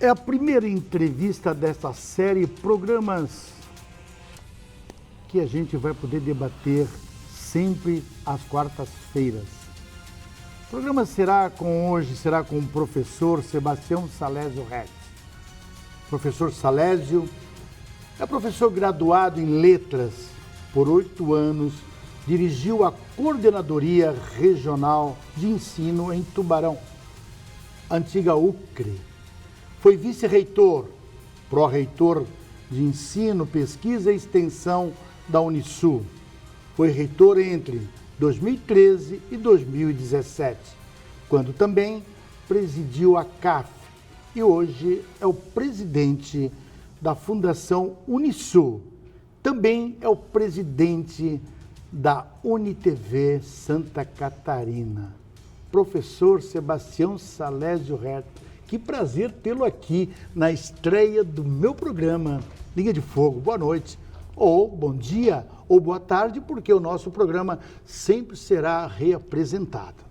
É a primeira entrevista dessa série, programas que a gente vai poder debater sempre às quartas-feiras. O programa será com o professor Sebastião Salésio Rex. Professor Salésio é professor graduado em letras por 8 anos, dirigiu a Coordenadoria Regional de Ensino em Tubarão, antiga UCRE. Foi vice-reitor, pró-reitor de Ensino, Pesquisa e Extensão da Unisul. Foi reitor entre 2013 e 2017, quando também presidiu a CAF e hoje é o presidente da Fundação Unisul. Também é o presidente da UniTV Santa Catarina. Professor Sebastião Salésio Rex. Que prazer tê-lo aqui na estreia do meu programa Linha de Fogo. Boa noite, ou bom dia, ou boa tarde, porque o nosso programa sempre será reapresentado.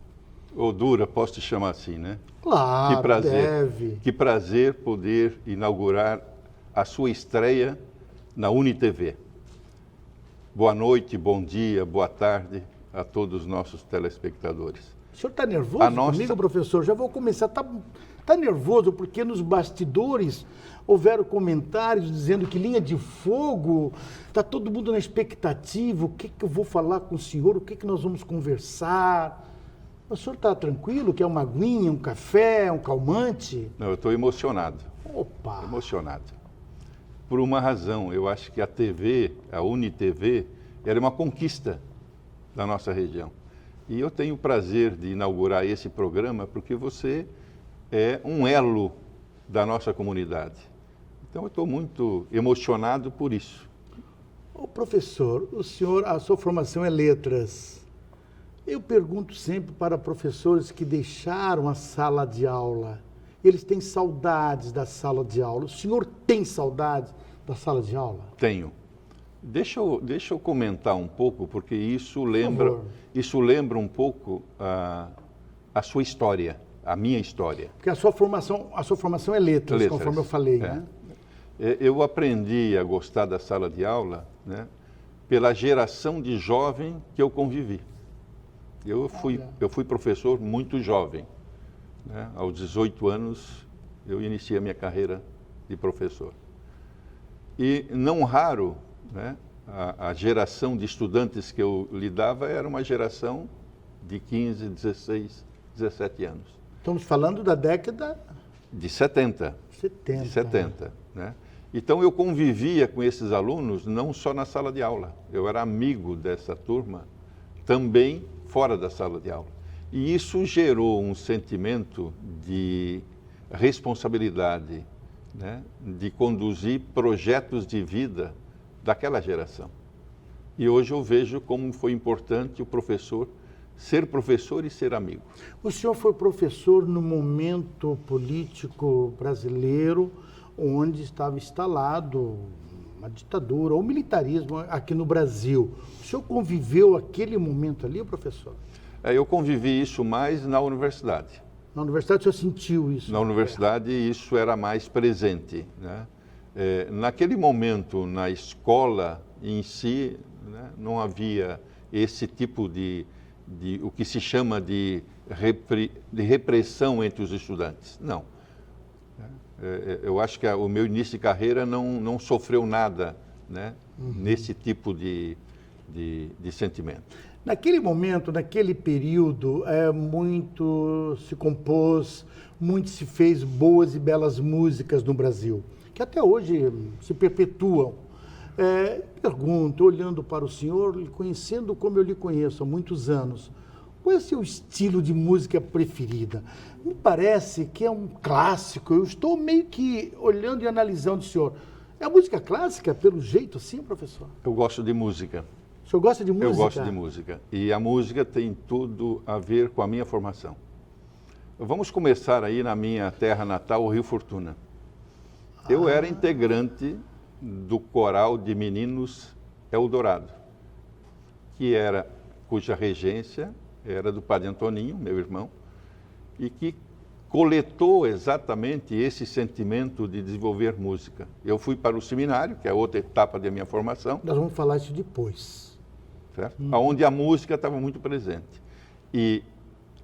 Ô Dura, posso te chamar assim, né? Claro, que prazer, deve. Que prazer poder inaugurar a sua estreia na UniTV. Boa noite, bom dia, boa tarde a todos os nossos telespectadores. O senhor está nervoso comigo, professor? Já vou começar. Está nervoso porque nos bastidores houveram comentários dizendo que Linha de Fogo, está todo mundo na expectativa, o que eu vou falar com o senhor, o que nós vamos conversar. O senhor está tranquilo? Quer uma aguinha, um café, um calmante? Não, eu estou emocionado. Opa! Emocionado. Por uma razão, eu acho que a TV, a UniTV, era uma conquista da nossa região. E eu tenho o prazer de inaugurar esse programa porque você é um elo da nossa comunidade. Então, eu estou muito emocionado por isso. Ô, professor, a sua formação é letras. Eu pergunto sempre para professores que deixaram a sala de aula. Eles têm saudades da sala de aula. O senhor tem saudade da sala de aula? Tenho. Deixa eu comentar um pouco, porque isso lembra um pouco a sua história. A minha história. Porque a sua formação é letras, conforme eu falei, né? Eu aprendi a gostar da sala de aula, né, pela geração de jovem que eu convivi. Eu fui professor muito jovem, né? Aos 18 anos eu iniciei a minha carreira de professor. E não raro, né, a geração de estudantes que eu lidava era uma geração de 15, 16, 17 anos. Estamos falando da década... De 70. De 70, né? Então, eu convivia com esses alunos não só na sala de aula. Eu era amigo dessa turma também fora da sala de aula. E isso gerou um sentimento de responsabilidade, né? De conduzir projetos de vida daquela geração. E hoje eu vejo como foi importante o professor ser professor e ser amigo. O senhor foi professor no momento político brasileiro onde estava instalado uma ditadura ou militarismo aqui no Brasil. O senhor conviveu aquele momento ali, professor? Eu convivi isso mais na universidade. Na universidade o senhor sentiu isso? Na universidade isso era mais presente, né? Naquele momento, na escola em si, né, não havia esse tipo de o que se chama de repressão entre os estudantes. Não. Eu acho que o meu início de carreira não sofreu nada, né, nesse tipo de sentimento. Naquele momento, naquele período, muito se compôs, muito se fez boas e belas músicas no Brasil, que até hoje se perpetuam. Pergunto, olhando para o senhor, conhecendo como eu lhe conheço há muitos anos, qual é o seu estilo de música preferida? Me parece que é um clássico, eu estou meio que olhando e analisando o senhor. É a música clássica, pelo jeito assim, professor? Eu gosto de música. O senhor gosta de música? Eu gosto de música. E a música tem tudo a ver com a minha formação. Vamos começar aí na minha terra natal, o Rio Fortuna. Eu era integrante do coral de meninos Eldorado, cuja regência era do padre Antoninho, meu irmão, e que coletou exatamente esse sentimento de desenvolver música. Eu fui para o seminário, que é outra etapa da minha formação. Nós vamos falar isso depois. Certo? Onde a música estava muito presente. E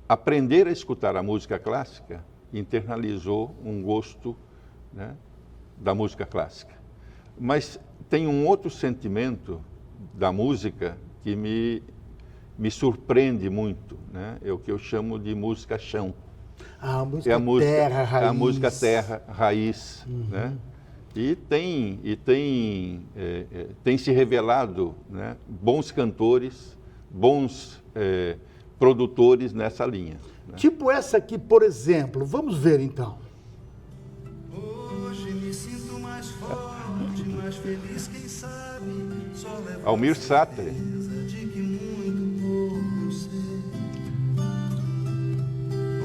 aprender a escutar a música clássica internalizou um gosto, né, da música clássica. Mas tem um outro sentimento da música que me surpreende muito, né? É o que eu chamo de música chão. A música terra, raiz. É a música terra, raiz, né? E tem se revelado, né, bons cantores, bons produtores nessa linha. Né? Tipo essa aqui, por exemplo. Vamos ver, então. Hoje me sinto mais forte, mais feliz, quem sabe, só levo Almir Sater. de que muito pouco sei,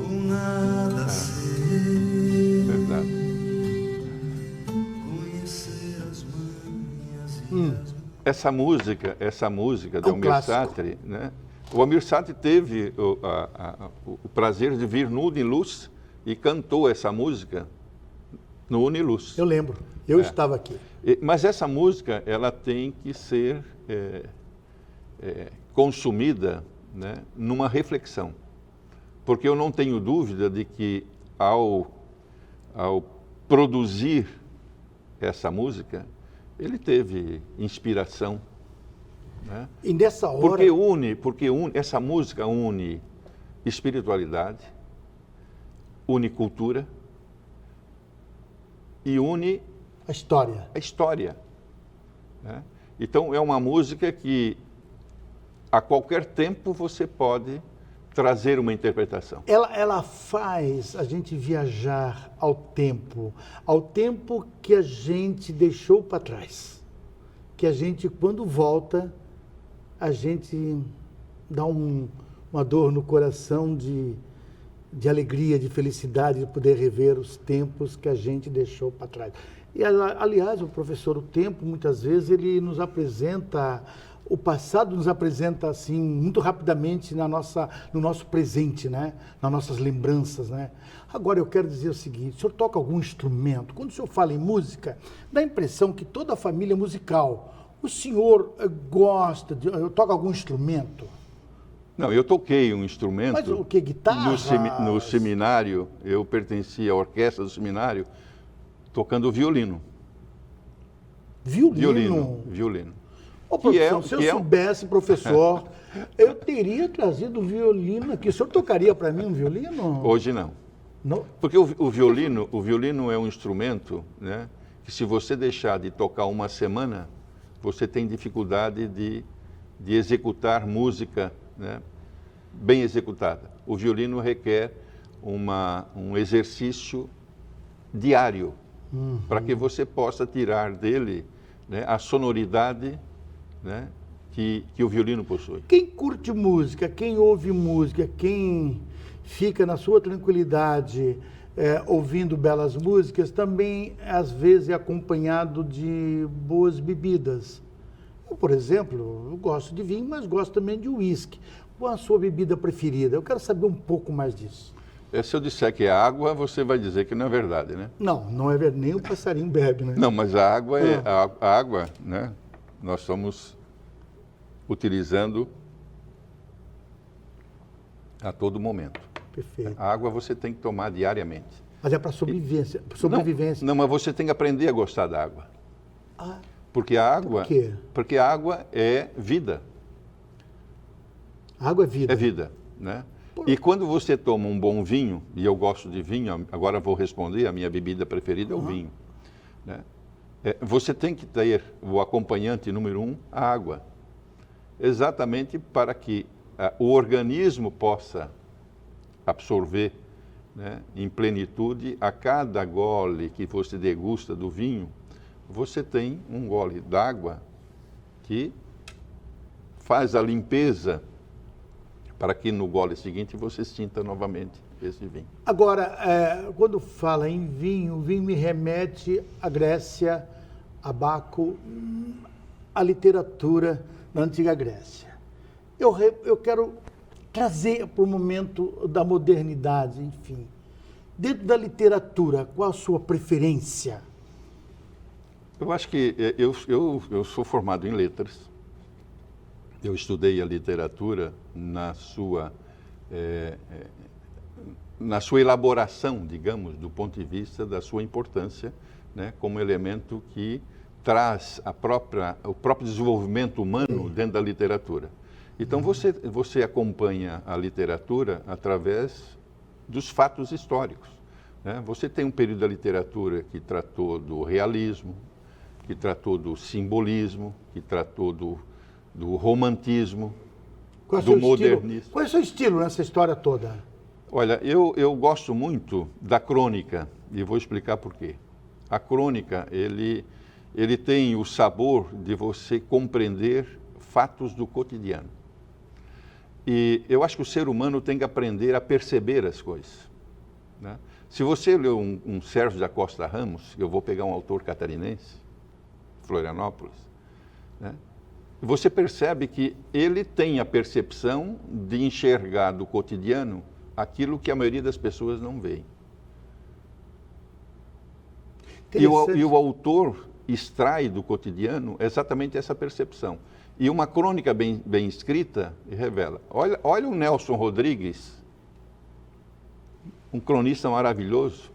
ou nada sei. Verdade. Essa música de Almir Sater, né? O Almir Sater teve o prazer de vir no Uniluz e cantou essa música no Uniluz. Eu lembro, eu estava aqui. Mas essa música, ela tem que ser consumida, né, numa reflexão. Porque eu não tenho dúvida de que ao produzir essa música, ele teve inspiração, né? E nessa hora... Porque essa música une espiritualidade, une cultura e une a história. A história, né? Então é uma música que a qualquer tempo você pode trazer uma interpretação. Ela faz a gente viajar ao tempo que a gente deixou para trás. Que a gente, quando volta, a gente dá uma dor no coração de alegria, de felicidade, de poder rever os tempos que a gente deixou para trás. E, aliás, o professor, o tempo, muitas vezes, ele nos apresenta... O passado nos apresenta assim muito rapidamente no nosso presente, né? Nas nossas lembranças, né? Agora eu quero dizer o seguinte: o senhor toca algum instrumento? Quando o senhor fala em música, dá a impressão que toda a família é musical. O senhor toca algum instrumento? Não, eu toquei um instrumento. Mas o que? Guitarra? No seminário, eu pertencia à orquestra do seminário, tocando violino. Violino? Violino. Ô, professor, se eu soubesse, professor, eu teria trazido o violino aqui. O senhor tocaria para mim um violino? Hoje não. Não? Porque o violino é um instrumento, né, que se você deixar de tocar uma semana, você tem dificuldade de executar música, né, bem executada. O violino requer um exercício diário, para que você possa tirar dele, né, a sonoridade, né, que o violino possui. Quem curte música, quem ouve música, quem fica na sua tranquilidade ouvindo belas músicas, também às vezes é acompanhado de boas bebidas. Eu, por exemplo, eu gosto de vinho, mas gosto também de uísque. Qual a sua bebida preferida? Eu quero saber um pouco mais disso. Se eu disser que é água, você vai dizer que não é verdade, né? Não é verdade, nem o passarinho bebe, né? Não, mas a água a água, né? Nós estamos utilizando a todo momento. Perfeito. A água você tem que tomar diariamente. Mas é para sobrevivência. Não, mas você tem que aprender a gostar da água. Ah, porque a água, por quê? Porque a água é vida. A água é vida. É vida, né? E quando você toma um bom vinho, e eu gosto de vinho, agora vou responder, a minha bebida preferida é o vinho, né? Você tem que ter o acompanhante número 1, a água, exatamente para que o organismo possa absorver, né, em plenitude. A cada gole que você degusta do vinho, você tem um gole d'água que faz a limpeza para que no gole seguinte você sinta novamente esse vinho. Agora, quando fala em vinho, o vinho me remete à Grécia, a Baco, à literatura da antiga Grécia. Eu quero trazer para o momento da modernidade, enfim. Dentro da literatura, qual a sua preferência? Eu acho que eu sou formado em letras. Eu estudei a literatura na sua elaboração, digamos, do ponto de vista da sua importância, né, como elemento que traz o próprio desenvolvimento humano dentro da literatura. Então, você acompanha a literatura através dos fatos históricos, né? Você tem um período da literatura que tratou do realismo, que tratou do simbolismo, que tratou do romantismo, do modernismo. Qual é o seu estilo nessa história toda? Olha, eu gosto muito da crônica e vou explicar por quê. A crônica, ele tem o sabor de você compreender fatos do cotidiano. E eu acho que o ser humano tem que aprender a perceber as coisas, né? Se você lê um Sérgio da Costa Ramos, eu vou pegar um autor catarinense, Florianópolis, né? Você percebe que ele tem a percepção de enxergar do cotidiano aquilo que a maioria das pessoas não vê. E o autor extrai do cotidiano exatamente essa percepção. E uma crônica bem escrita revela. Olha o Nelson Rodrigues, um cronista maravilhoso.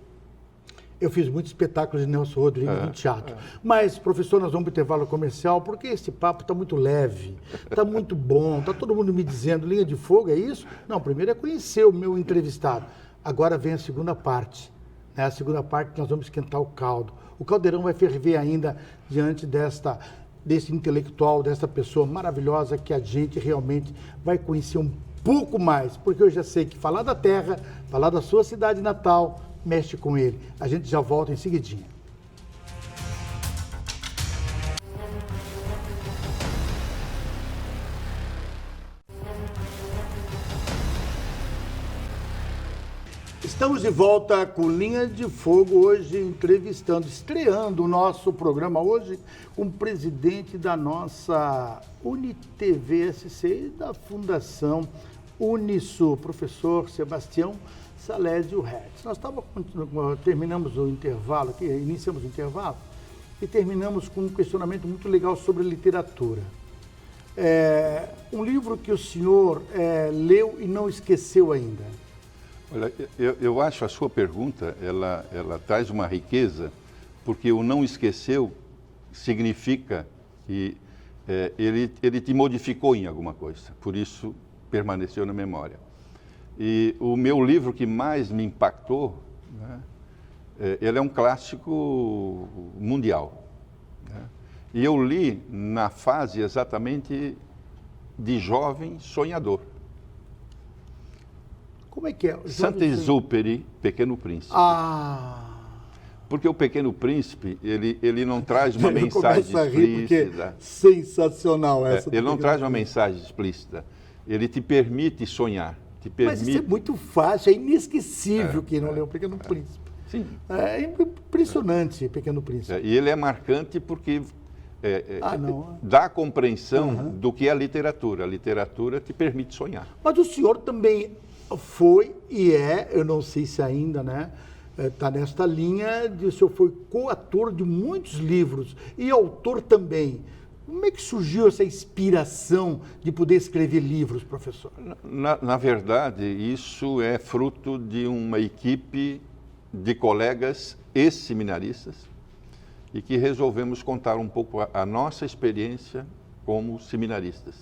Eu fiz muitos espetáculos de Nelson Rodrigues no teatro. Mas, professor, nós vamos para o intervalo comercial, porque esse papo está muito leve, está muito bom, está todo mundo me dizendo, linha de fogo, é isso? Não, primeiro é conhecer o meu entrevistado. Agora vem a segunda parte. Né? A segunda parte nós vamos esquentar o caldo. O caldeirão vai ferver ainda diante desse intelectual, dessa pessoa maravilhosa que a gente realmente vai conhecer um pouco mais, porque eu já sei que falar da terra, falar da sua cidade natal, mexe com ele. A gente já volta em seguidinha. Estamos de volta com Linha de Fogo, hoje estreando o nosso programa hoje, com o presidente da nossa UniTV-SC e da Fundação Unisul, professor Sebastião Salésio Hertz. Nós terminamos o intervalo aqui, iniciamos o intervalo e terminamos com um questionamento muito legal sobre literatura. Um livro que o senhor leu e não esqueceu ainda. Olha, eu acho a sua pergunta, ela traz uma riqueza, porque o não esqueceu significa que ele te modificou em alguma coisa, por isso permaneceu na memória. E o meu livro que mais me impactou, né, ele é um clássico mundial, né? E eu li na fase exatamente de jovem sonhador. Como é que é? Saint-Exupéry, Pequeno Príncipe. Porque o Pequeno Príncipe, ele não traz uma mensagem explícita. Sensacional essa. Ele não traz uma mensagem explícita. Ele te permite sonhar. Mas isso é muito fácil, é inesquecível quem não leu o Pequeno Príncipe. Sim. É impressionante, Pequeno Príncipe. E ele é marcante porque dá a compreensão do que é a literatura. A literatura te permite sonhar. Mas o senhor também foi e eu não sei se ainda, né, está nesta linha, o senhor foi coautor de muitos livros e autor também. Como é que surgiu essa inspiração de poder escrever livros, professor? Na verdade, isso é fruto de uma equipe de colegas ex-seminaristas e que resolvemos contar um pouco a nossa experiência como seminaristas.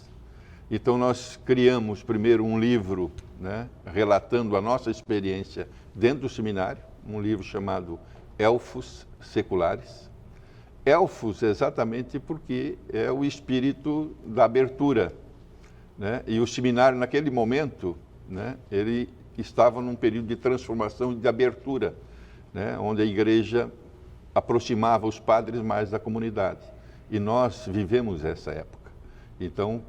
Então, nós criamos primeiro um livro, né, relatando a nossa experiência dentro do seminário, um livro chamado Elfos Seculares. Elfos exatamente porque é o espírito da abertura, né? E o seminário, naquele momento, né, ele estava num período de transformação e de abertura, né, onde a igreja aproximava os padres mais da comunidade. E nós vivemos essa época. Então,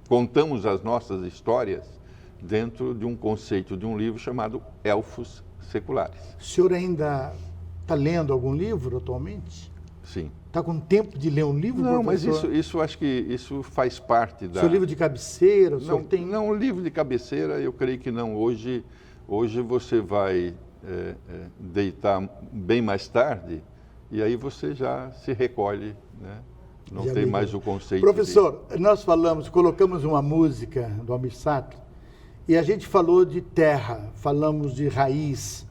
contamos as nossas histórias dentro de um conceito de um livro chamado Elfos Seculares. O senhor ainda está lendo algum livro atualmente? Sim. Está com tempo de ler um livro, Não, professor? mas isso acho que isso faz parte da... Seu livro de cabeceira? O senhor Não, tem... não, livro de cabeceira, eu creio que não. Hoje você vai deitar bem mais tarde e aí você já se recolhe, né? Não Já tem me mais deu. o conceito Professor, nós colocamos uma música do Almir Sater e a gente falou de terra, falamos de raiz.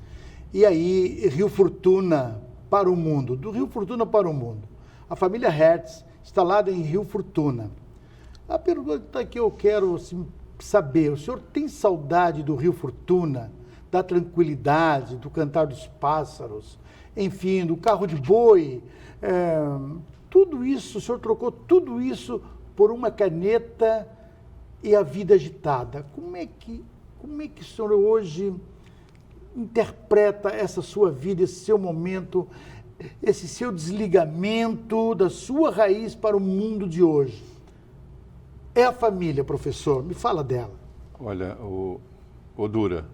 E aí, Rio Fortuna para o mundo, do Rio Fortuna para o mundo. A família Hertz, instalada em Rio Fortuna. A pergunta que eu quero assim, saber, o senhor tem saudade do Rio Fortuna, da tranquilidade, do cantar dos pássaros, enfim, do carro de boi, tudo isso, o senhor trocou tudo isso por uma caneta e a vida agitada. Como é que o senhor hoje interpreta essa sua vida, esse seu momento, esse seu desligamento da sua raiz para o mundo de hoje? É a família, professor, me fala dela. Olha, Dura,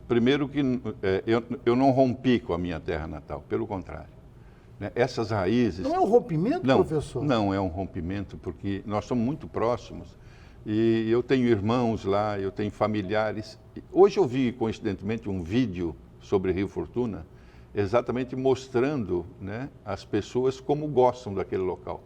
primeiro que eu não rompi com a minha terra natal, pelo contrário. Né? Essas raízes... Não é um rompimento, professor? Não é um rompimento, porque nós somos muito próximos e eu tenho irmãos lá, eu tenho familiares. Hoje eu vi, coincidentemente, um vídeo sobre Rio Fortuna, exatamente mostrando, né, as pessoas como gostam daquele local.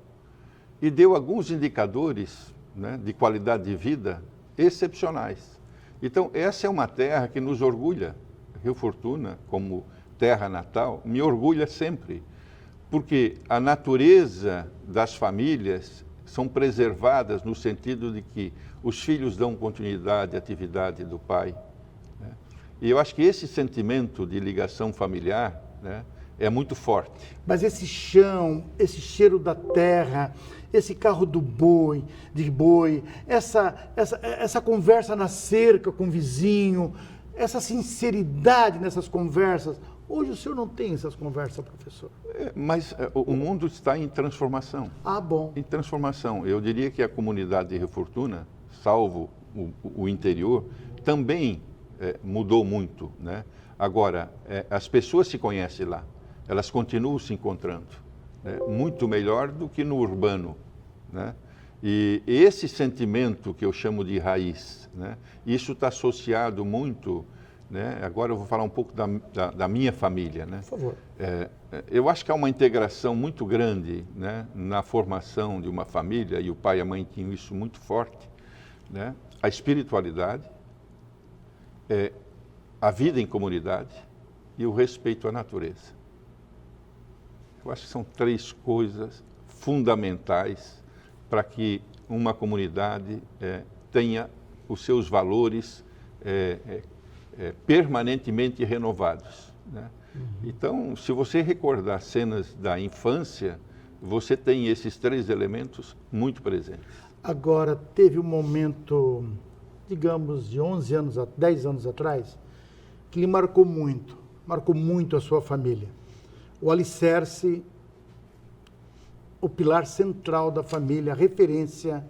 E deu alguns indicadores, né, de qualidade de vida excepcionais. Então, essa é uma terra que nos orgulha. Rio Fortuna, como terra natal, me orgulha sempre, porque a natureza das famílias são preservadas no sentido de que os filhos dão continuidade à atividade do pai, né? E eu acho que esse sentimento de ligação familiar, né, é muito forte. Mas esse chão, esse cheiro da terra, esse carro de boi, essa conversa na cerca com o vizinho, essa sinceridade nessas conversas, hoje o senhor não tem essas conversas, professor? Mas o mundo está em transformação. Ah, bom. Em transformação. Eu diria que a comunidade de Rio Fortuna, salvo o interior, também mudou muito, né? Agora, as pessoas se conhecem lá, elas continuam se encontrando, né? Muito melhor do que no urbano, né? E esse sentimento que eu chamo de raiz, né? Isso está associado muito, né? Agora eu vou falar um pouco da minha família, né? Por favor. Eu acho que há uma integração muito grande, né, na formação de uma família, e o pai e a mãe tinham isso muito forte, né? A espiritualidade, a vida em comunidade e o respeito à natureza. Eu acho que são três coisas fundamentais para que uma comunidade tenha os seus valores permanentemente renovados, né? Então, se você recordar cenas da infância, você tem esses três elementos muito presentes. Agora, teve um momento, digamos, de 10 anos atrás, que lhe marcou muito a sua família. O alicerce, o pilar central da família, a referência,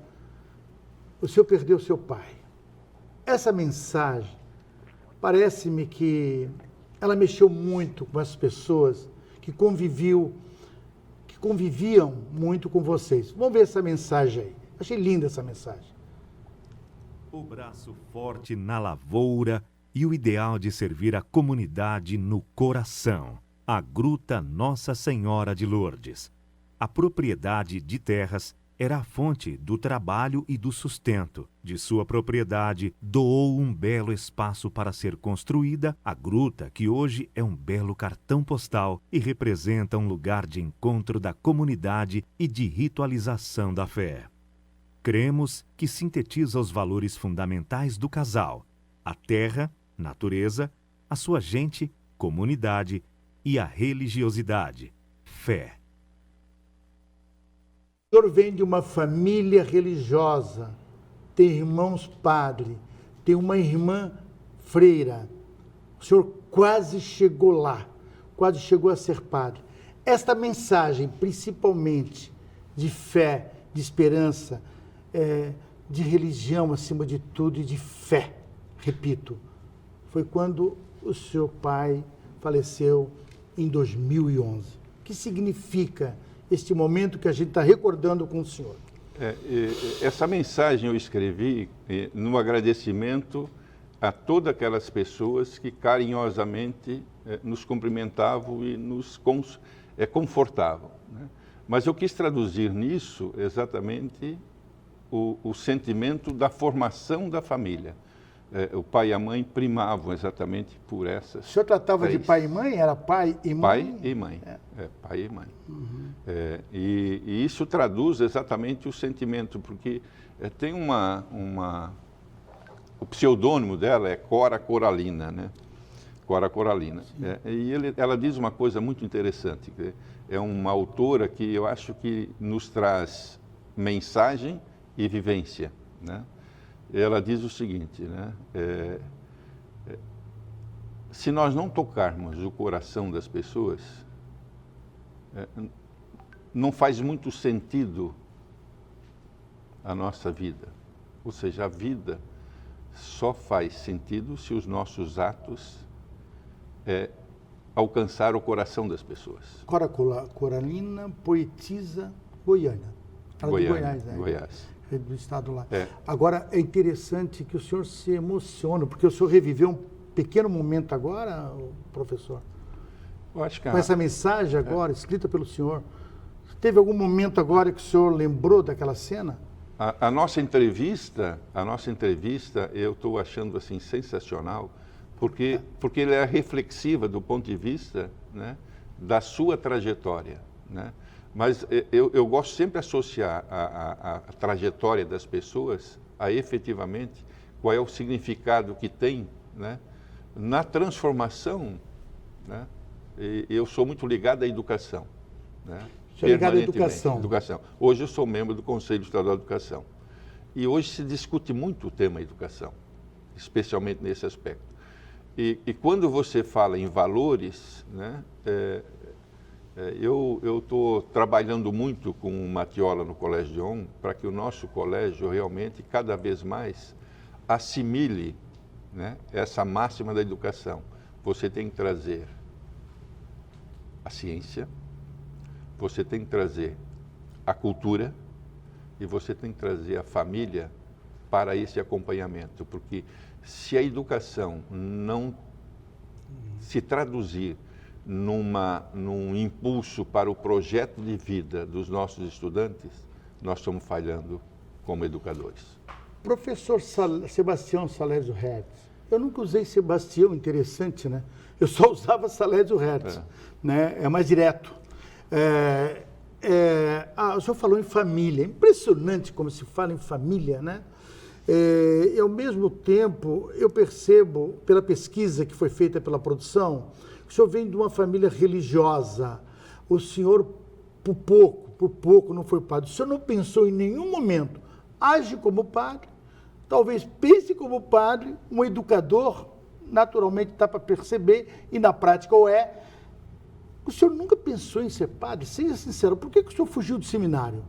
o senhor perdeu seu pai. Essa mensagem, parece-me que ela mexeu muito com as pessoas que conviviam muito com vocês. Vamos ver essa mensagem aí. Achei linda essa mensagem. O braço forte na lavoura e o ideal de servir a comunidade no coração. A Gruta Nossa Senhora de Lourdes. A propriedade de terras era a fonte do trabalho e do sustento. De sua propriedade, doou um belo espaço para ser construída a gruta, que hoje é um belo cartão postal e representa um lugar de encontro da comunidade e de ritualização da fé. Cremos que sintetiza os valores fundamentais do casal: a terra, natureza, a sua gente, comunidade e a religiosidade, fé. O senhor vem de uma família religiosa, tem irmãos padre, tem uma irmã freira. O senhor quase chegou lá. quase chegou a ser padre. Esta mensagem, principalmente de fé, de esperança, de religião acima de tudo e de fé, repito, foi quando o seu pai faleceu em 2011. O que significa este momento que a gente está recordando com o senhor? Essa mensagem eu escrevi no agradecimento a todas aquelas pessoas que carinhosamente nos cumprimentavam e nos confortavam, né? Mas eu quis traduzir nisso exatamente o sentimento da formação da família. O pai e a mãe primavam exatamente por essas. O senhor tratava de pai e mãe? Era pai e mãe? Pai e mãe. Pai e mãe. Uhum. E isso traduz exatamente o sentimento, porque tem o pseudônimo dela é Cora Coralina, né? Cora Coralina. E ela diz uma coisa muito interessante, que é uma autora que eu acho que nos traz mensagem e vivência, né? Ela diz o seguinte, né? Se nós não tocarmos o coração das pessoas, não faz muito sentido a nossa vida. Ou seja, a vida só faz sentido se os nossos atos alcançar o coração das pessoas. Cora Coralina, poetisa goiana. Ela de Goiás, né? Goiás. Do estado lá. Agora, é interessante que o senhor se emociona, porque o senhor reviveu um pequeno momento agora, professor? Eu acho que com essa mensagem agora, escrita pelo senhor. Teve algum momento agora que o senhor lembrou daquela cena? A nossa entrevista, eu estou achando assim sensacional, porque ela é reflexiva do ponto de vista, né, da sua trajetória, né? Mas eu gosto sempre de associar a trajetória das pessoas a efetivamente qual é o significado que tem, né, na transformação, né? E eu sou muito ligado à educação, né? Você é ligado à educação. Hoje eu sou membro do Conselho Estadual de Educação. E hoje se discute muito o tema educação, especialmente nesse aspecto. E quando você fala em valores, né, eu estou trabalhando muito com o Matiola no Colégio de Honra para que o nosso colégio realmente, cada vez mais, assimile, né, essa máxima da educação. Você tem que trazer a ciência, você tem que trazer a cultura e você tem que trazer a família para esse acompanhamento, porque se a educação não se traduzir num impulso para o projeto de vida dos nossos estudantes, nós estamos falhando como educadores. Professor Sebastião Salésio Hertz, eu nunca usei Sebastião, interessante, né? Eu só usava Salésio Hertz, né? É mais direto. O senhor falou em família, é impressionante como se fala em família, né? E ao mesmo tempo, eu percebo, pela pesquisa que foi feita pela produção, que o senhor vem de uma família religiosa. O senhor, por pouco, não foi padre. O senhor não pensou em nenhum momento, age como padre, talvez pense como padre, um educador, naturalmente dá para perceber, e na prática o senhor nunca pensou em ser padre? Seja sincero, por que o senhor fugiu do seminário?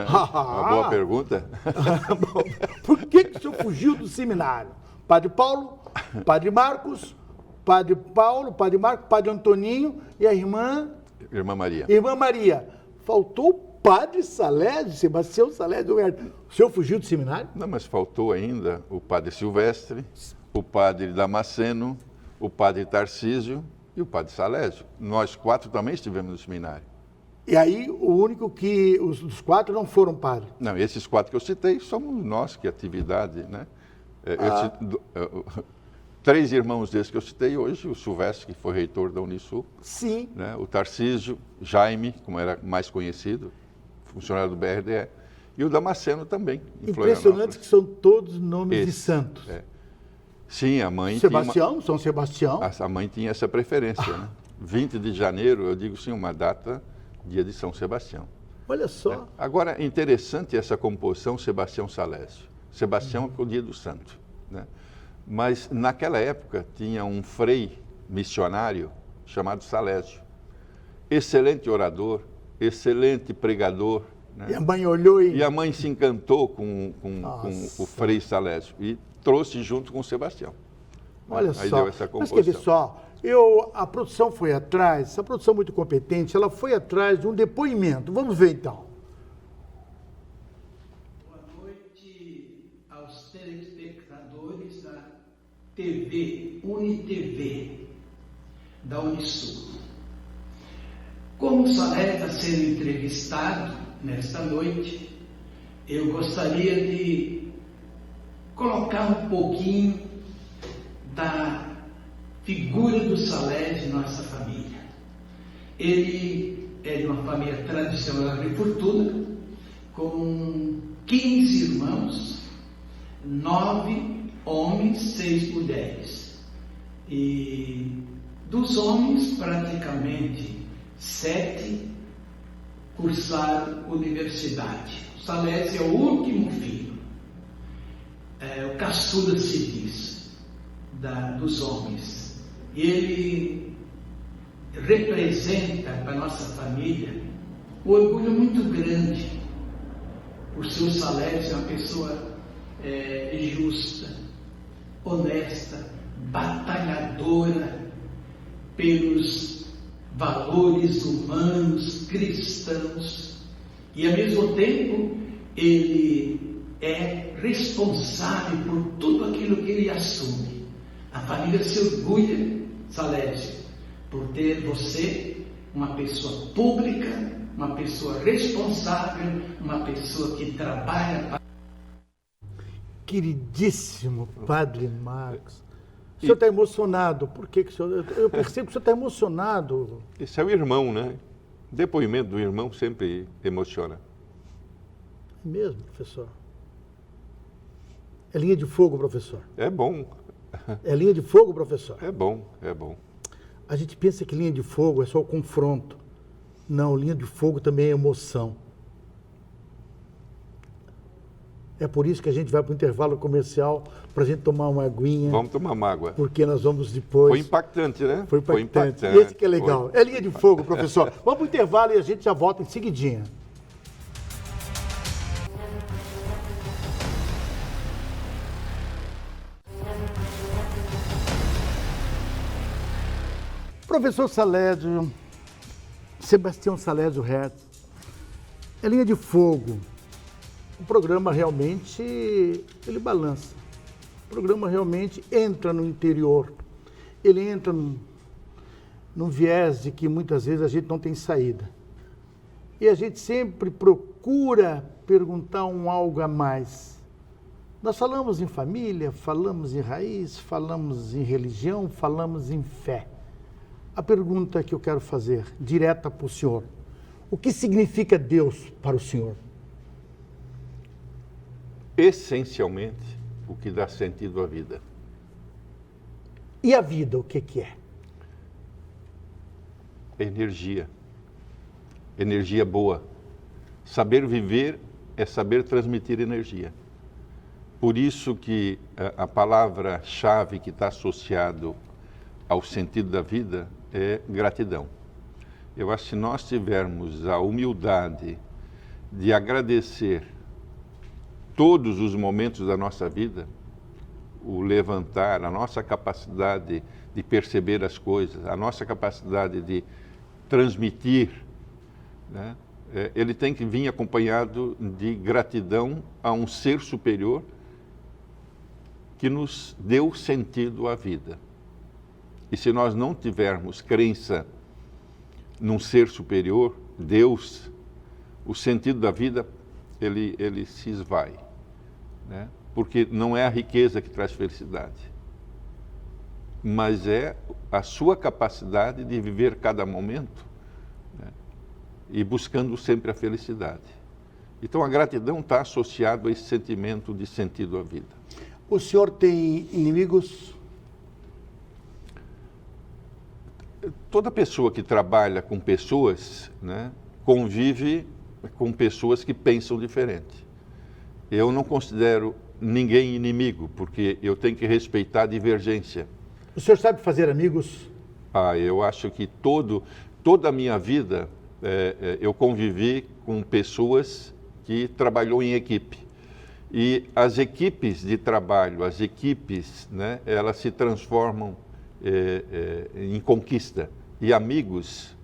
Uma boa pergunta. Por que o senhor fugiu do seminário? Padre Paulo, Padre Marcos, Padre Paulo, Padre Marcos, Padre Antoninho e a irmã... Irmã Maria. Irmã Maria. Faltou o Padre Salésio, Sebastião Salésio. O senhor fugiu do seminário? Não, mas faltou ainda o Padre Silvestre, o Padre Damasceno, o Padre Tarcísio e o Padre Salésio. Nós 4 também estivemos no seminário. E aí, o único que os 4 não foram padres? Não, esses 4 que eu citei somos nós, que atividade, né? 3 irmãos desses que eu citei hoje, o Silvestre, que foi reitor da Unisul. Sim. Né? O Tarcísio, Jaime, como era mais conhecido, funcionário do BRDE, e o Damasceno também, em impressionante que são todos nomes de santos. Sim, a mãe Sebastião, São Sebastião. A mãe tinha essa preferência, né? 20 de janeiro, eu digo sim, uma data, dia de São Sebastião. Olha só. Agora, é interessante essa composição Sebastião Salésio. Sebastião é o dia do santo, né? Mas naquela época tinha um frei missionário chamado Salésio. Excelente orador, excelente pregador. Né? E a mãe olhou E a mãe se encantou com o Frei Salésio e trouxe junto com o Sebastião. Olha Aí só, deu essa mas quer ver composição. só, a produção foi atrás, essa produção muito competente, ela foi atrás de um depoimento. Vamos ver então. Boa noite aos telespectadores da TV, UniTV, da Unisul. Como o Salésio está sendo entrevistado nesta noite, eu gostaria de colocar um pouquinho da figura do Salésio em nossa família. Ele é de uma família tradicional de Fortuna, com 15 irmãos, 9 homens, 6 mulheres. E dos homens, praticamente 7 cursaram universidade. O Salésio é o último filho, o caçula se diz, dos homens. Ele representa para a nossa família um orgulho muito grande. O seu Salésio é uma pessoa justa, honesta, batalhadora pelos valores humanos, cristãos, e ao mesmo tempo ele é responsável por tudo aquilo que ele assume. A família se orgulha, Salésio, por ter você uma pessoa pública, uma pessoa responsável, uma pessoa que trabalha para... Queridíssimo Padre Marcos, o senhor está emocionado. Por que o senhor... Eu percebo que o senhor está emocionado. Esse é o irmão, né? O depoimento do irmão sempre emociona. É mesmo, professor? É linha de fogo, professor? É bom. É linha de fogo, professor? É bom, é bom. A gente pensa que linha de fogo é só o confronto. Não, linha de fogo também é emoção. É por isso que a gente vai para o intervalo comercial, para a gente tomar uma aguinha. Vamos tomar uma água. Porque nós vamos depois... Foi impactante, né? Foi impactante. Esse que é legal. Foi. É linha de fogo, professor. Vamos para o intervalo e a gente já volta em seguidinha. Professor Salésio, Sebastião Salésio Hertz, é linha de fogo. O programa realmente, ele balança. O programa realmente entra no interior. Ele entra num viés de que muitas vezes a gente não tem saída. E a gente sempre procura perguntar algo a mais. Nós falamos em família, falamos em raiz, falamos em religião, falamos em fé. A pergunta que eu quero fazer, direta para o senhor. O que significa Deus para o senhor? Essencialmente, o que dá sentido à vida. E a vida, o que é? Energia. Energia boa. Saber viver é saber transmitir energia. Por isso que a palavra-chave que está associado ao sentido da vida é gratidão. Eu acho que se nós tivermos a humildade de agradecer todos os momentos da nossa vida, o levantar, a nossa capacidade de perceber as coisas, a nossa capacidade de transmitir, né? Ele tem que vir acompanhado de gratidão a um ser superior que nos deu sentido à vida. E se nós não tivermos crença num ser superior, Deus, o sentido da vida, ele se esvai, né? Porque não é a riqueza que traz felicidade, mas é a sua capacidade de viver cada momento, né? E buscando sempre a felicidade. Então a gratidão está associada a esse sentimento de sentido à vida. O senhor tem inimigos? Toda pessoa que trabalha com pessoas, né, convive com pessoas que pensam diferente. Eu não considero ninguém inimigo, porque eu tenho que respeitar a divergência. O senhor sabe fazer amigos? Eu acho que toda a minha vida eu convivi com pessoas que trabalhou em equipe. E as equipes de trabalho, as equipes, né, elas se transformam em conquista. E amigos,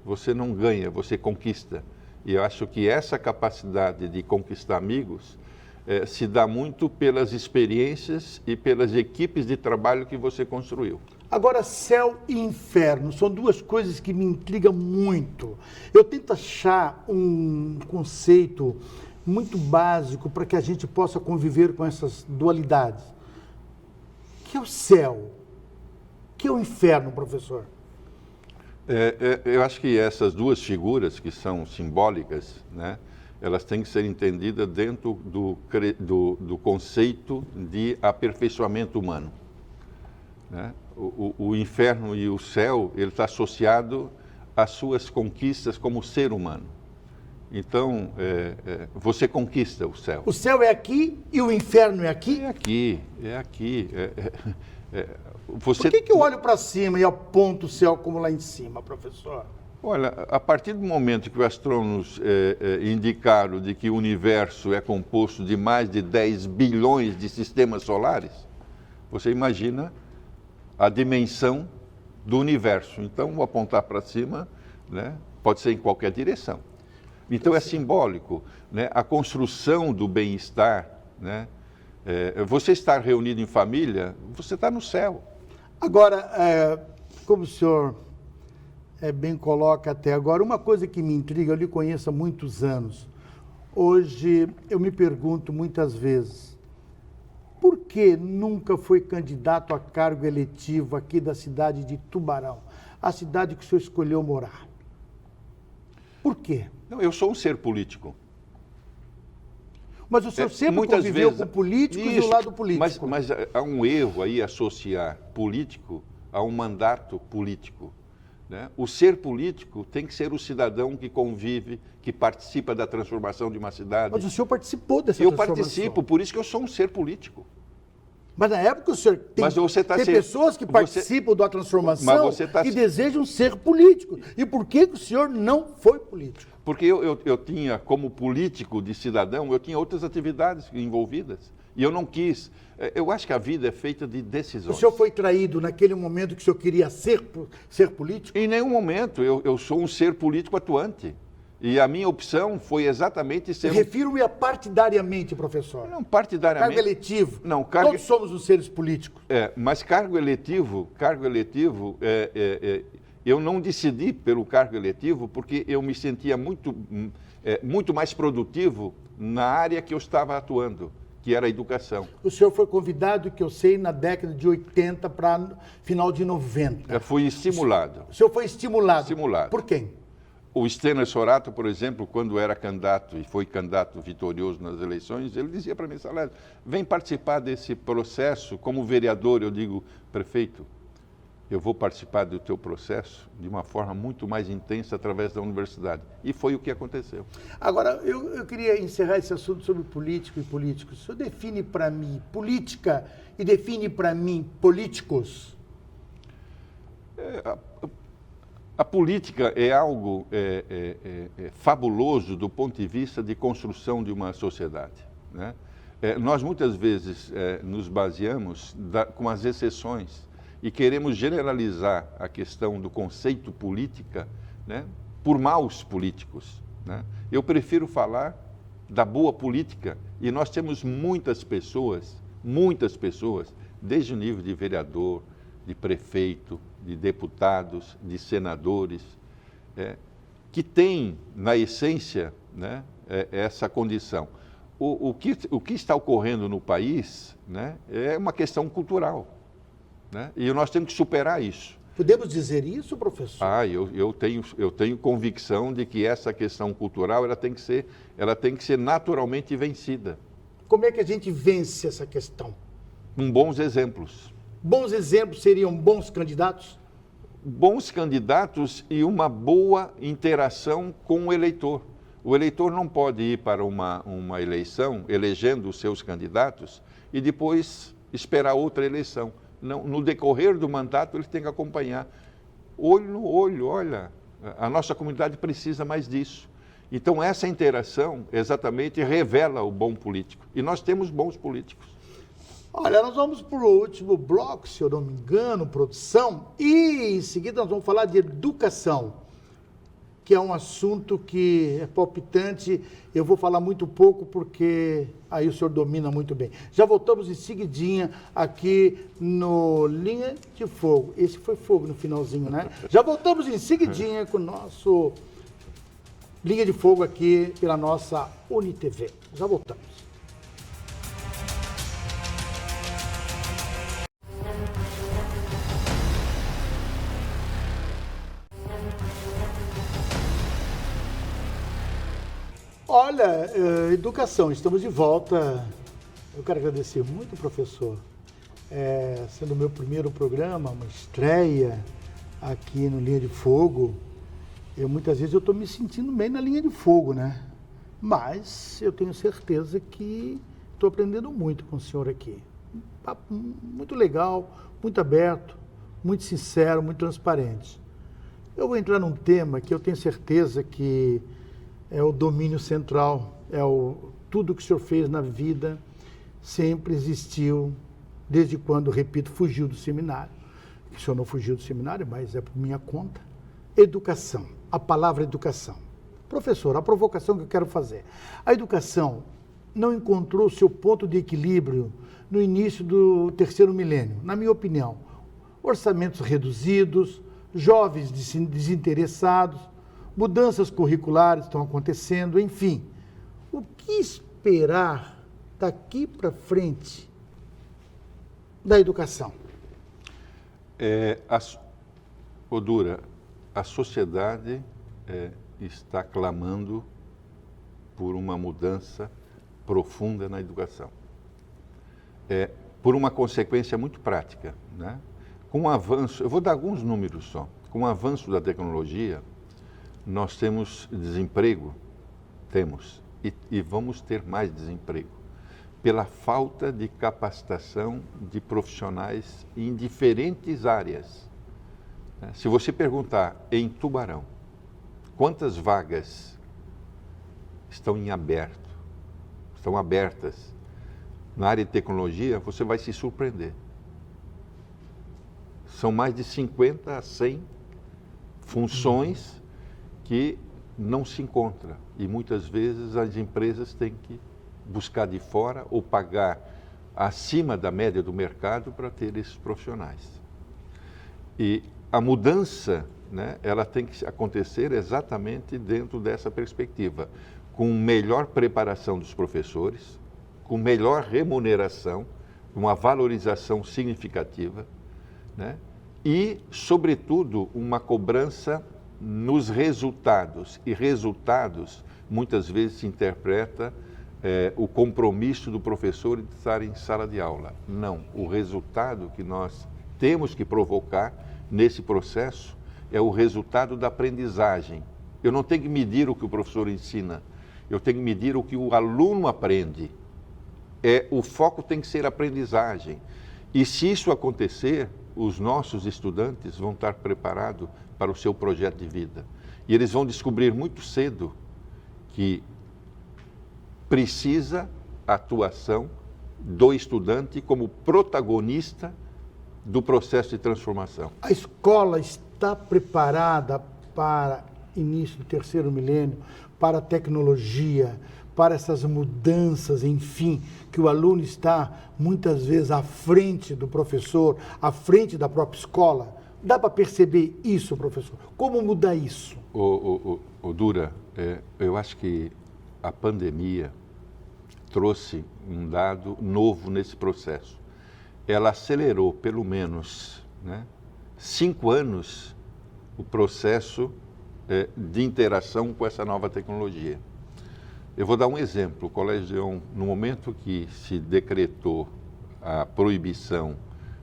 você não ganha, você conquista. E eu acho que essa capacidade de conquistar amigos se dá muito pelas experiências e pelas equipes de trabalho que você construiu. Agora, céu e inferno são duas coisas que me intrigam muito. Eu tento achar um conceito muito básico para que a gente possa conviver com essas dualidades. O que é o céu? O que é o inferno, professor? Eu acho que essas duas figuras que são simbólicas, né, elas têm que ser entendidas dentro do conceito de aperfeiçoamento humano. Né? O inferno e o céu, ele está associado às suas conquistas como ser humano. Então, você conquista o céu. O céu é aqui e o inferno é aqui? É aqui. Por que eu olho para cima e aponto o céu como lá em cima, professor? Olha, a partir do momento que os astrônomos indicaram de que o universo é composto de mais de 10 bilhões de sistemas solares, você imagina a dimensão do universo. Então, apontar para cima, né, pode ser em qualquer direção. Então, é simbólico, né? A construção do bem-estar, né? Você estar reunido em família, você está no céu. Agora, como o senhor bem coloca até agora, uma coisa que me intriga, eu lhe conheço há muitos anos. Hoje, eu me pergunto muitas vezes, por que nunca foi candidato a cargo eletivo aqui da cidade de Tubarão, a cidade que o senhor escolheu morar? Por quê? Não, eu sou um ser político. Mas o senhor sempre conviveu com políticos e o lado político. Mas há um erro aí associar político a um mandato político. Né? O ser político tem que ser o cidadão que convive, que participa da transformação de uma cidade. Mas o senhor participou dessa transformação. Eu participo, por isso que eu sou um ser político. Mas na época o senhor tem pessoas que participam da transformação e desejam ser políticos. E por que o senhor não foi político? Porque eu tinha, como político de cidadão, eu tinha outras atividades envolvidas. E eu não quis. Eu acho que a vida é feita de decisões. O senhor foi traído naquele momento que o senhor queria ser político? Em nenhum momento. Eu sou um ser político atuante. E a minha opção foi exatamente ser... Refiro-me a partidariamente, professor. Não, partidariamente... Cargo eletivo. Não, Todos somos os seres políticos. Mas cargo eletivo, eu não decidi pelo cargo eletivo porque eu me sentia muito mais produtivo na área que eu estava atuando, que era a educação. O senhor foi convidado, que eu sei, na década de 80 para final de 90. Fui estimulado. O senhor foi estimulado? Estimulado. Por quem? O Stener Sorato, por exemplo, quando era candidato e foi candidato vitorioso nas eleições, ele dizia para mim, Salésio, vem participar desse processo como vereador. Eu digo, prefeito, eu vou participar do teu processo de uma forma muito mais intensa através da universidade. E foi o que aconteceu. Agora, eu queria encerrar esse assunto sobre político e políticos. O senhor define para mim política e define para mim políticos? A política é algo fabuloso do ponto de vista de construção de uma sociedade. Né? Nós muitas vezes nos baseamos com as exceções e queremos generalizar a questão do conceito política, né, por maus políticos. Né? Eu prefiro falar da boa política e nós temos muitas pessoas, desde o nível de vereador, de prefeito, de deputados, de senadores, que têm, na essência, né, essa condição. O que está ocorrendo no país, né, é uma questão cultural, né, e nós temos que superar isso. Podemos dizer isso, professor? Eu tenho convicção de que essa questão cultural ela tem que ser naturalmente vencida. Como é que a gente vence essa questão? Com bons exemplos. Bons exemplos seriam bons candidatos? Bons candidatos e uma boa interação com o eleitor. O eleitor não pode ir para uma eleição elegendo os seus candidatos e depois esperar outra eleição. Não, no decorrer do mandato, ele tem que acompanhar olho no olho, olha, a nossa comunidade precisa mais disso. Então, essa interação exatamente revela o bom político. E nós temos bons políticos. Olha, nós vamos para o último bloco, se eu não me engano, produção, e em seguida nós vamos falar de educação, que é um assunto que é palpitante. Eu vou falar muito pouco porque aí o senhor domina muito bem. Já voltamos em seguidinha aqui no Linha de Fogo. Esse foi fogo no finalzinho, né? Já voltamos em seguidinha com o nosso Linha de Fogo aqui pela nossa UniTV. Já voltamos. Olha, educação, estamos de volta. Eu quero agradecer muito, professor. Sendo o meu primeiro programa, uma estreia aqui no Linha de Fogo, muitas vezes eu estou me sentindo meio na linha de fogo, né? Mas eu tenho certeza que estou aprendendo muito com o senhor aqui. Um papo muito legal, muito aberto, muito sincero, muito transparente. Eu vou entrar num tema que eu tenho certeza que é o domínio central, tudo que o senhor fez na vida sempre existiu, desde quando, repito, fugiu do seminário. O senhor não fugiu do seminário, mas é por minha conta. Educação, a palavra educação. Professor, a provocação que eu quero fazer. A educação não encontrou seu ponto de equilíbrio no início do terceiro milênio, na minha opinião. Orçamentos reduzidos, jovens desinteressados, mudanças curriculares estão acontecendo, enfim. O que esperar daqui para frente da educação? Odura, a sociedade está clamando por uma mudança profunda na educação. Por uma consequência muito prática, né? Com o avanço, eu vou dar alguns números só, com o avanço da tecnologia, nós temos desemprego, e vamos ter mais desemprego, pela falta de capacitação de profissionais em diferentes áreas. Se você perguntar em Tubarão, quantas vagas estão abertas na área de tecnologia, você vai se surpreender. São mais de 50 a 100 funções que não se encontra, e muitas vezes as empresas têm que buscar de fora ou pagar acima da média do mercado para ter esses profissionais. E a mudança, né, ela tem que acontecer exatamente dentro dessa perspectiva, com melhor preparação dos professores, com melhor remuneração, uma valorização significativa, né, e, sobretudo, uma cobrança nos resultados, e resultados muitas vezes se interpreta o compromisso do professor de estar em sala de aula. Não, o resultado que nós temos que provocar nesse processo é o resultado da aprendizagem. Eu não tenho que medir o que o professor ensina, eu tenho que medir o que o aluno aprende. O foco tem que ser a aprendizagem. E se isso acontecer, os nossos estudantes vão estar preparados para o seu projeto de vida. E eles vão descobrir muito cedo que precisa a atuação do estudante como protagonista do processo de transformação. A escola está preparada para início do terceiro milênio, para a tecnologia, para essas mudanças, enfim, que o aluno está muitas vezes à frente do professor, à frente da própria escola? Dá para perceber isso, professor? Como mudar isso? Dura, eu acho que a pandemia trouxe um dado novo nesse processo. Ela acelerou, pelo menos, 5 anos, o processo de interação com essa nova tecnologia. Eu vou dar um exemplo. O Colégio Leão, no momento que se decretou a proibição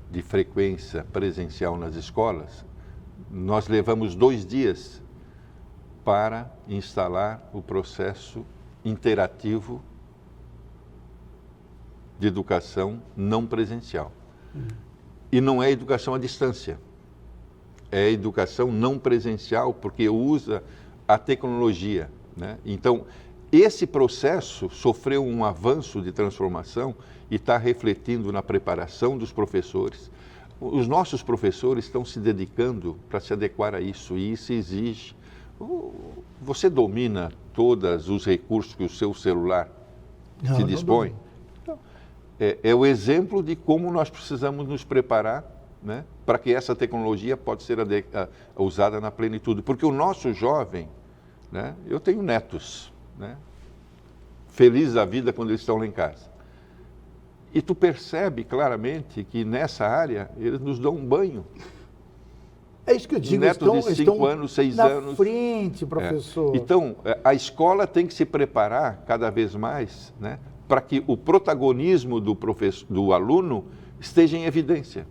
de frequência presencial nas escolas, nós levamos 2 dias para instalar o processo interativo de educação não presencial. E não é educação à distância. é a educação não presencial, porque usa a tecnologia, né? Então, esse processo sofreu um avanço de transformação e está refletindo na preparação dos professores. Os nossos professores estão se dedicando para se adequar a isso, e isso exige. Você domina todos os recursos que o seu celular se dispõe? É o exemplo de como nós precisamos nos preparar, né, para que essa tecnologia possa ser usada na plenitude. Porque o nosso jovem, né, eu tenho netos, né, felizes da vida quando eles estão lá em casa. E tu percebe claramente que nessa área eles nos dão um banho. É isso que eu digo, netos de 5 anos, 6 anos. Na frente, professor. Então, a escola tem que se preparar cada vez mais, né, para que o protagonismo do aluno esteja em evidência.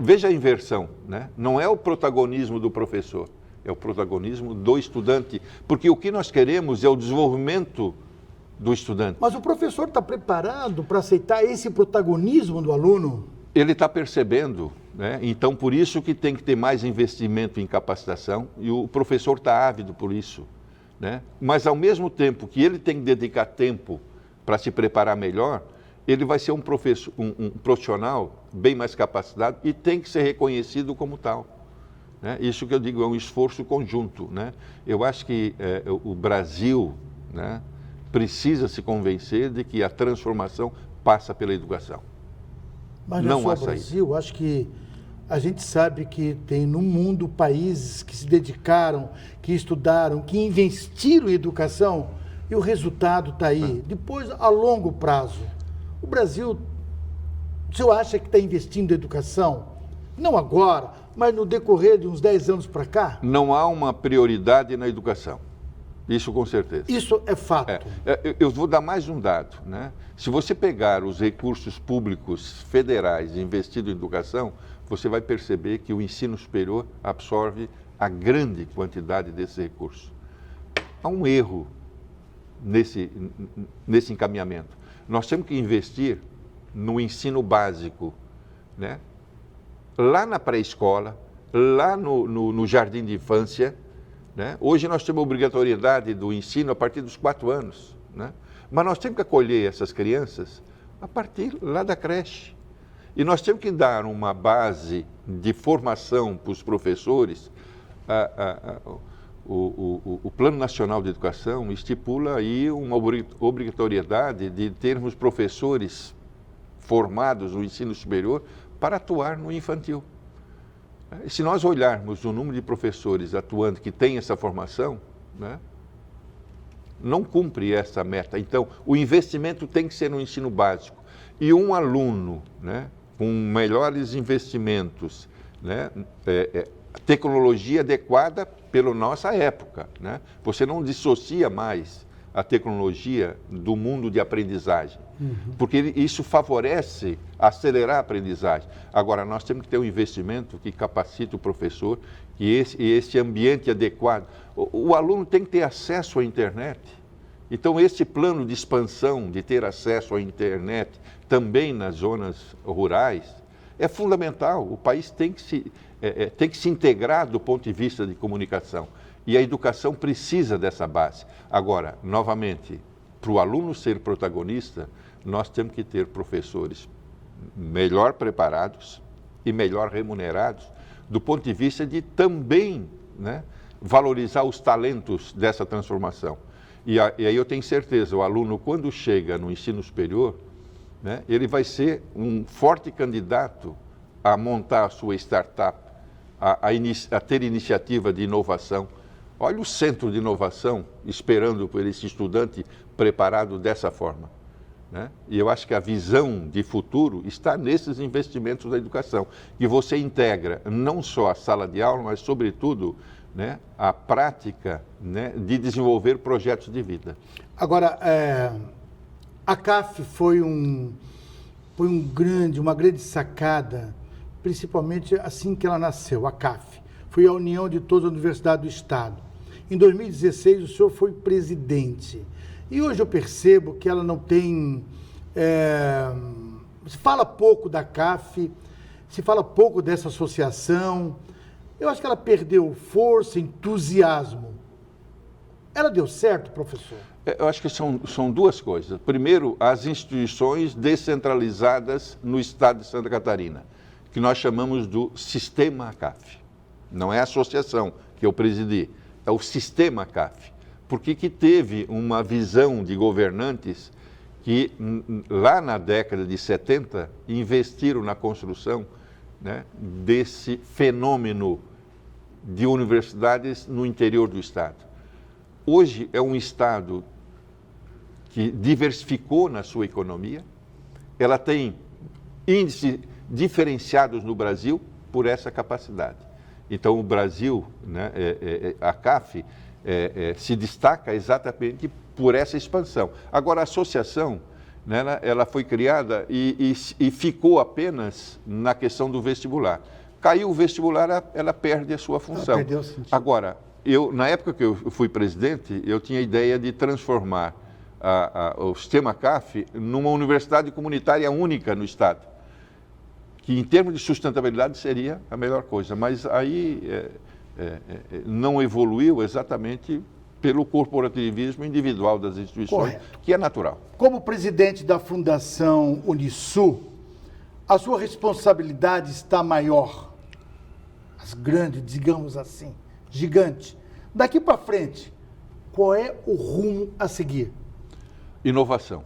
Veja a inversão, né? Não é o protagonismo do professor, é o protagonismo do estudante, porque o que nós queremos é o desenvolvimento do estudante. Mas o professor está preparado para aceitar esse protagonismo do aluno? Ele está percebendo, né? Então por isso que tem que ter mais investimento em capacitação, e o professor está ávido por isso, né? Mas ao mesmo tempo que ele tem que dedicar tempo para se preparar melhor, ele vai ser um profissional bem mais capacitado e tem que ser reconhecido como tal, né? Isso que eu digo é um esforço conjunto, né? Eu acho que o Brasil, né, precisa se convencer de que a transformação passa pela educação. Mas não só o Brasil, acho que a gente sabe que tem no mundo países que se dedicaram, que estudaram, que investiram em educação e o resultado está aí. Depois, a longo prazo, o Brasil, o senhor acha que está investindo em educação? Não agora, mas no decorrer de uns 10 anos para cá? Não há uma prioridade na educação. Isso com certeza. Isso é fato. Eu vou dar mais um dado, né? Se você pegar os recursos públicos federais investidos em educação, você vai perceber que o ensino superior absorve a grande quantidade desses recursos. Há um erro nesse encaminhamento. Nós temos que investir no ensino básico, né? Lá na pré-escola, lá no jardim de infância, né? Hoje nós temos a obrigatoriedade do ensino a partir dos 4 anos, né? Mas nós temos que acolher essas crianças a partir lá da creche. E nós temos que dar uma base de formação para os professores. O Plano Nacional de Educação estipula aí uma obrigatoriedade de termos professores formados no ensino superior para atuar no infantil. E se nós olharmos o número de professores atuando que tem essa formação, né, não cumpre essa meta. Então, o investimento tem que ser no ensino básico. E um aluno, né, com melhores investimentos, né, tecnologia adequada pela nossa época, né? Você não dissocia mais a tecnologia do mundo de aprendizagem, porque isso favorece acelerar a aprendizagem. Agora, nós temos que ter um investimento que capacite o professor, que esse ambiente adequado. O aluno tem que ter acesso à internet. Então, esse plano de expansão, de ter acesso à internet também nas zonas rurais, é fundamental. O país tem que se integrar do ponto de vista de comunicação. E a educação precisa dessa base. Agora, novamente, para o aluno ser protagonista, nós temos que ter professores melhor preparados e melhor remunerados, do ponto de vista de também, né, valorizar os talentos dessa transformação. E aí eu tenho certeza, o aluno, quando chega no ensino superior, né, ele vai ser um forte candidato a montar a sua startup, a ter iniciativa de inovação. Olha o centro de inovação esperando por esse estudante preparado dessa forma, né? E eu acho que a visão de futuro está nesses investimentos da educação, que você integra não só a sala de aula, mas, sobretudo, né, a prática, né, de desenvolver projetos de vida. Agora, a CAF foi uma grande sacada, principalmente assim que ela nasceu, a CAF. Foi a união de todas as universidades do Estado. Em 2016, o senhor foi presidente. E hoje eu percebo que ela não tem... se fala pouco da CAF, Se fala pouco dessa associação. Eu acho que ela perdeu força, entusiasmo. Ela deu certo, professor? Eu acho que são duas coisas. Primeiro, as instituições descentralizadas no estado de Santa Catarina, que nós chamamos do Sistema CAF. Não é a associação que eu presidi, é o Sistema CAF. Porque que teve uma visão de governantes que, lá na década de 70, investiram na construção, né, desse fenômeno de universidades no interior do estado. Hoje é um estado que diversificou na sua economia, ela tem índices diferenciados no Brasil por essa capacidade. Então, o Brasil, né, a CAF, se destaca exatamente por essa expansão. Agora, a associação, né, ela foi criada e ficou apenas na questão do vestibular. Caiu o vestibular, ela perde a sua função. Ela perdeu o sentido. Agora, na época que eu fui presidente, eu tinha a ideia de transformar o Sistema CAF numa universidade comunitária única no estado, que em termos de sustentabilidade seria a melhor coisa, mas aí não evoluiu exatamente pelo corporativismo individual das instituições, correto, que é natural. Como presidente da Fundação Unisul, a sua responsabilidade está maior, as grandes, digamos assim, gigante. Daqui para frente, qual é o rumo a seguir? Inovação.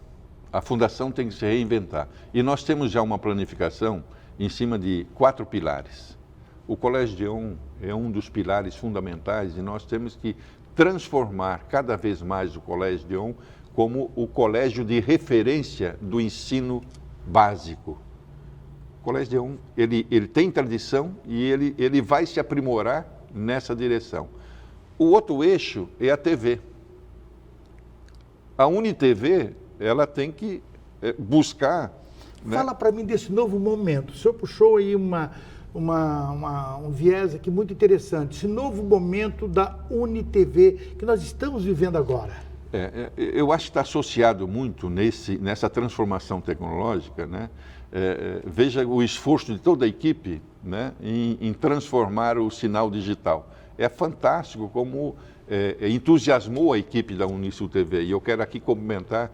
A Fundação tem que se reinventar. E nós temos já uma planificação em cima de 4 pilares. O Colégio Deon é um dos pilares fundamentais e nós temos que transformar cada vez mais o Colégio Deon como o colégio de referência do ensino básico. O Colégio Deon, ele tem tradição e ele vai se aprimorar nessa direção. O outro eixo é a TV. A UniTV, ela tem que buscar... Fala para mim desse novo momento. O senhor puxou aí um viés aqui muito interessante. Esse novo momento da UniTV que nós estamos vivendo agora. Eu acho que está associado muito nessa transformação tecnológica, né? Veja o esforço de toda a equipe, né, em transformar o sinal digital. É fantástico como entusiasmou a equipe da Unisul TV. E eu quero aqui cumprimentar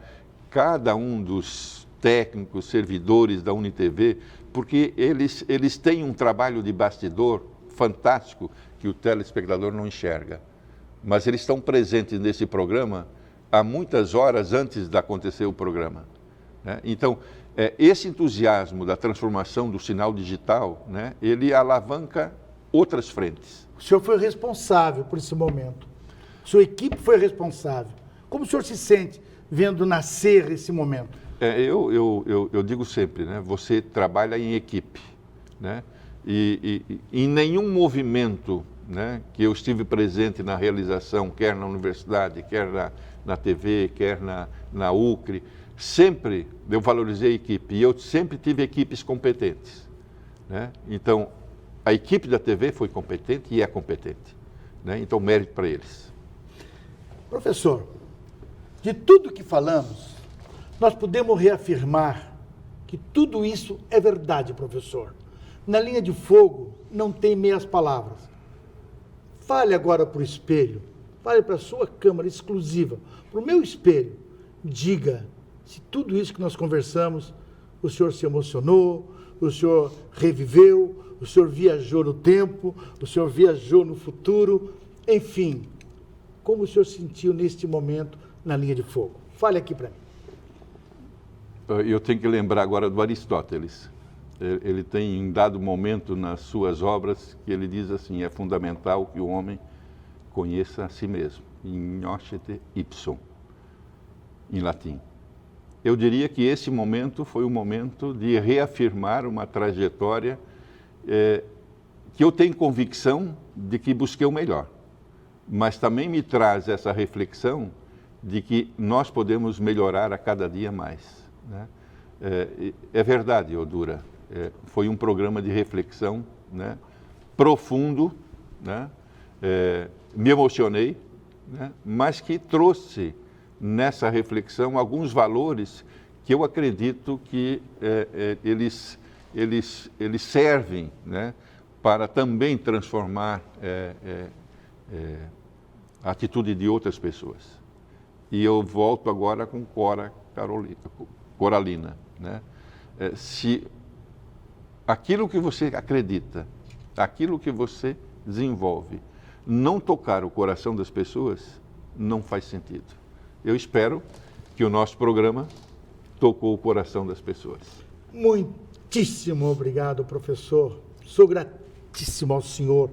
cada um dos técnicos, servidores da UniTV, porque eles têm um trabalho de bastidor fantástico que o telespectador não enxerga. Mas eles estão presentes nesse programa há muitas horas antes de acontecer o programa, né? Então, esse entusiasmo da transformação do sinal digital, né, ele alavanca outras frentes. O senhor foi responsável por esse momento. Sua equipe foi responsável. Como o senhor se sente vendo nascer esse momento? Eu digo sempre, né, você trabalha em equipe, né, e em nenhum movimento, né, que eu estive presente na realização, quer na universidade, quer na TV, quer na UCRE, sempre eu valorizei a equipe e eu sempre tive equipes competentes, né? Então, a equipe da TV foi competente e é competente, né? Então, mérito para eles. Professor, de tudo que falamos, nós podemos reafirmar que tudo isso é verdade, professor. Na linha de fogo não tem meias palavras. Fale agora para o espelho, fale para a sua câmera exclusiva, para o meu espelho, diga se tudo isso que nós conversamos, o senhor se emocionou, o senhor reviveu, o senhor viajou no tempo, o senhor viajou no futuro, enfim, como o senhor sentiu neste momento na linha de fogo? Fale aqui para mim. Eu tenho que lembrar agora do Aristóteles. Ele tem em dado momento nas suas obras que ele diz assim, é fundamental que o homem conheça a si mesmo, ignoscete ipsum, em latim. Eu diria que esse momento foi um momento de reafirmar uma trajetória que eu tenho convicção de que busquei o melhor, mas também me traz essa reflexão de que nós podemos melhorar a cada dia mais, né? É verdade, Odura, foi um programa de reflexão, né, profundo, né, me emocionei, né, mas que trouxe nessa reflexão alguns valores que eu acredito que eles eles servem, né, para também transformar a atitude de outras pessoas. E eu volto agora com Coralina, né? Se aquilo que você acredita, aquilo que você desenvolve, não tocar o coração das pessoas, não faz sentido. Eu espero que o nosso programa tocou o coração das pessoas. Muitíssimo obrigado, professor. Sou gratíssimo ao senhor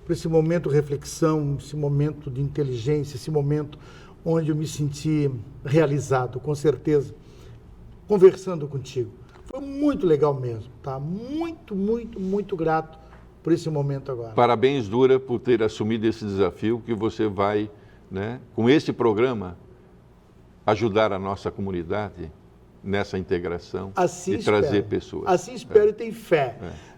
por esse momento de reflexão, esse momento de inteligência, esse momento onde eu me senti realizado, com certeza, conversando contigo. Foi muito legal mesmo, tá? Muito, muito, muito grato por esse momento agora. Parabéns, Dura, por ter assumido esse desafio que você vai, né, com esse programa, ajudar a nossa comunidade nessa integração assim e trazer pessoas. Assim espero e tenho fé.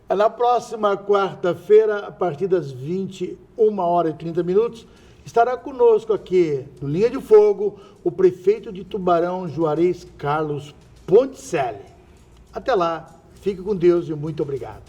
Na próxima quarta-feira, a partir das 21h30, estará conosco aqui, no Linha de Fogo, o prefeito de Tubarão, Juarez Carlos Ponticelli. Até lá, fique com Deus e muito obrigado.